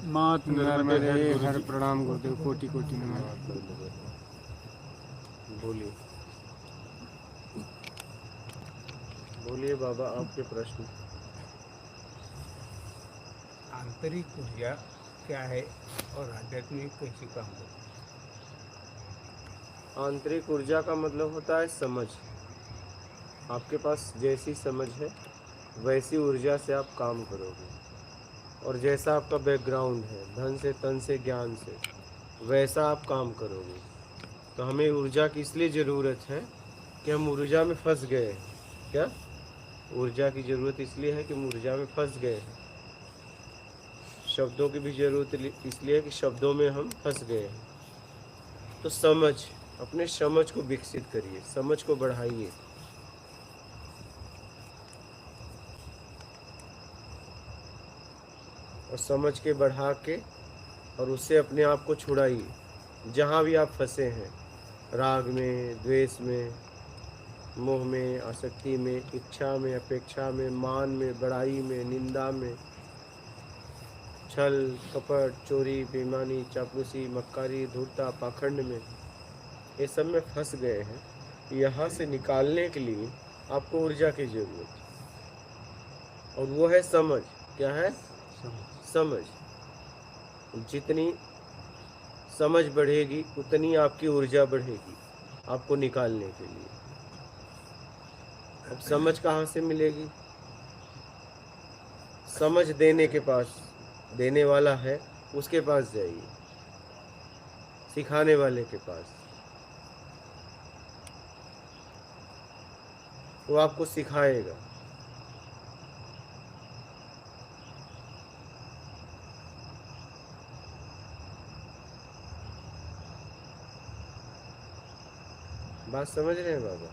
मात नर्मदे नर्मदे हर प्रणाम गुरुदेव, कोटि कोटि नमन। बोलिए बोलिए बाबा, आपके प्रश्न। आंतरिक ऊर्जा क्या है और आध्यात्मिक कैसे काम करती आंतरिक ऊर्जा का मतलब होता है समझ। आपके पास जैसी समझ है वैसी ऊर्जा से आप काम करोगे, और जैसा आपका बैकग्राउंड है धन से तन से ज्ञान से, वैसा आप काम करोगे। तो हमें ऊर्जा की इसलिए ज़रूरत है कि हम ऊर्जा में फंस गए हैं। क्या ऊर्जा की ज़रूरत इसलिए है कि हम ऊर्जा में फंस गए हैं। शब्दों की भी ज़रूरत इसलिए है कि शब्दों में हम फंस गए हैं। तो समझ, अपने समझ को विकसित करिए, समझ को बढ़ाइए। और समझ के बढ़ा के और उससे अपने आप को छुड़ाइए। जहाँ भी आप फंसे हैं, राग में, द्वेष में, मोह में, आसक्ति में, इच्छा में, अपेक्षा में, मान में, बड़ाई में, निंदा में, छल कपट, चोरी, बेईमानी, चापलूसी, मक्कारी, धूर्तता, पाखंड में, ये सब में फंस गए हैं। यहाँ से निकालने के लिए आपको ऊर्जा की जरूरत है, और वो है समझ। क्या है? समझ। जितनी समझ बढ़ेगी उतनी आपकी ऊर्जा बढ़ेगी आपको निकालने के लिए। अब समझ कहाँ से मिलेगी? समझ देने के पास, देने वाला है उसके पास जाइए, सिखाने वाले के पास। वो आपको सिखाएगा। बात समझ रहे हैं बाबा?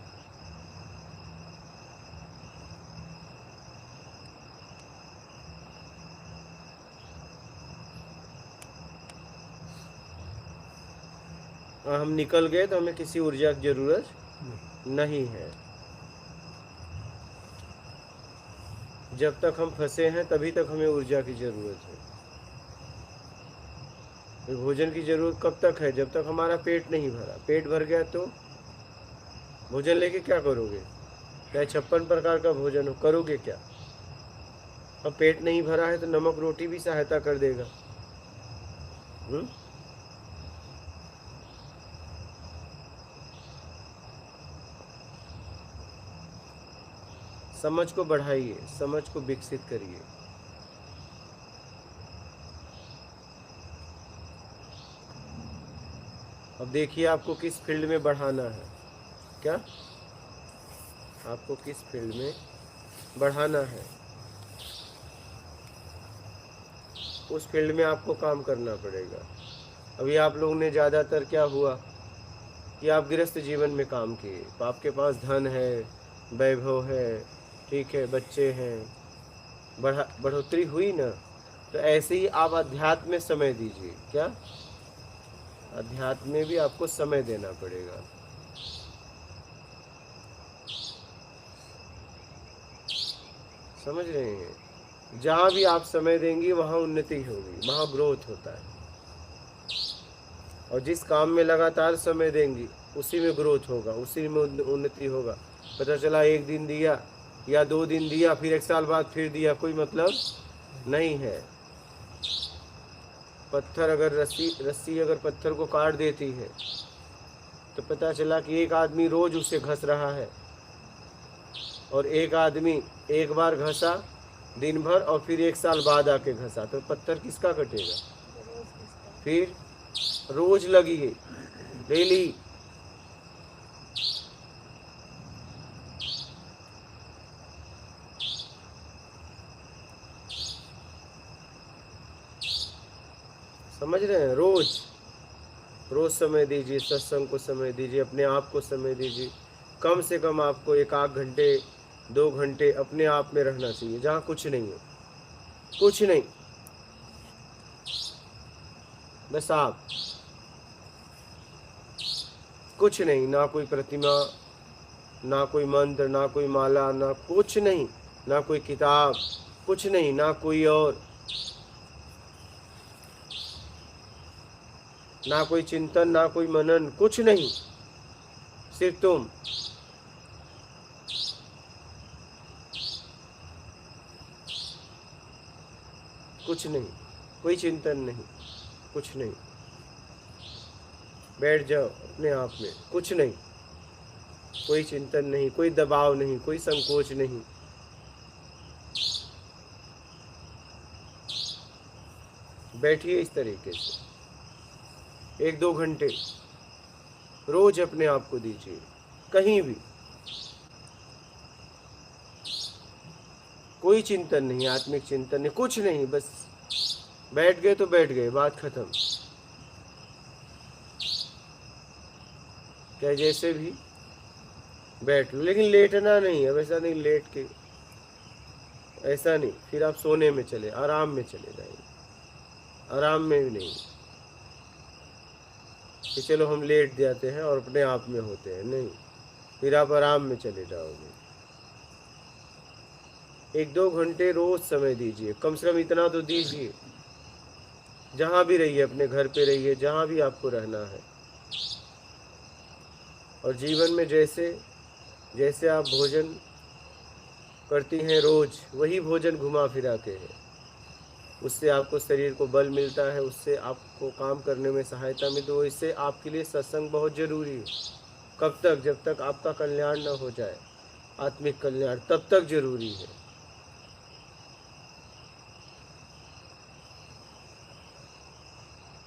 हम निकल गए तो हमें किसी ऊर्जा की जरूरत नहीं है। जब तक हम फंसे हैं तभी तक हमें ऊर्जा की जरूरत है। भोजन की जरूरत कब तक है? जब तक हमारा पेट नहीं भरा। पेट भर गया तो भोजन लेके क्या करोगे? चाहे 56 प्रकार का भोजन हो, करोगे क्या? अब पेट नहीं भरा है तो नमक रोटी भी सहायता कर देगा। समझ को बढ़ाइए, समझ को विकसित करिए। अब देखिए आपको किस फील्ड में बढ़ाना है। क्या आपको किस फील्ड में बढ़ाना है, उस फील्ड में आपको काम करना पड़ेगा। अभी आप लोगों ने ज़्यादातर क्या हुआ कि आप गृहस्थ जीवन में काम किए, तो आपके पास धन है, वैभव है, ठीक है, बच्चे हैं, बढ़ोतरी हुई ना। तो ऐसे ही आप अध्यात्म में समय दीजिए। क्या अध्यात्म में भी आपको समय देना पड़ेगा। समझ रहे हैं? जहाँ भी आप समय देंगी वहाँ उन्नति होगी, वहाँ ग्रोथ होता है। और जिस काम में लगातार समय देंगी उसी में ग्रोथ होगा, उसी में उन्नति होगा। पता चला एक दिन दिया या 2 दिन दिया, फिर 1 साल बाद फिर दिया, कोई मतलब नहीं है। पत्थर अगर रस्सी अगर पत्थर को काट देती है तो पता चला कि एक आदमी रोज उसे घस रहा है, और एक आदमी एक बार घसा दिन भर और फिर 1 साल बाद आके घसा, तो पत्थर किसका कटेगा? फिर रोज लगी डेली। समझ रहे हैं? रोज रोज समय दीजिए, सत्संग को समय दीजिए, अपने आप को समय दीजिए। कम से कम आपको 1 आध घंटे 2 घंटे अपने आप में रहना चाहिए, जहाँ कुछ नहीं हो, कुछ नहीं, बस आप, कुछ नहीं, ना कोई प्रतिमा, ना कोई मंत्र, ना कोई माला, ना कुछ नहीं, ना कोई किताब, कुछ नहीं, ना कोई और, ना कोई चिंतन, ना कोई मनन, कुछ नहीं, सिर्फ तुम। कुछ नहीं, कोई चिंतन नहीं, कुछ नहीं। बैठ जाओ अपने आप में, कुछ नहीं, कोई चिंतन नहीं, कोई दबाव नहीं, कोई संकोच नहीं। बैठिए इस तरीके से 1-2 घंटे रोज अपने आप को दीजिए, कहीं भी। कोई चिंतन नहीं, आत्मिक चिंतन नहीं, कुछ नहीं, बस बैठ गए तो बैठ गए, बात खत्म। क्या जैसे भी बैठ लो, लेकिन लेटना नहीं है, वैसा नहीं लेट के, ऐसा नहीं, फिर आप सोने में चले, आराम में चले जाएंगे। आराम में भी नहीं कि चलो हम लेट जाते हैं और अपने आप में होते हैं, नहीं, फिर आप आराम में चले जाओगे। 1-2 घंटे रोज समय दीजिए, कम से कम इतना तो दीजिए। जहाँ भी रहिए, अपने घर पे रहिए, जहाँ भी आपको रहना है। और जीवन में जैसे जैसे आप भोजन करती हैं रोज, वही भोजन घुमा फिरा के है, उससे आपको शरीर को बल मिलता है, उससे आपको काम करने में सहायता मिलती है। इससे आपके लिए सत्संग बहुत जरूरी है। कब तक? जब तक आपका कल्याण न हो जाए, आत्मिक कल्याण, तब तक जरूरी है।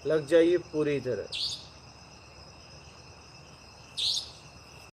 लग जाइए पूरी तरह।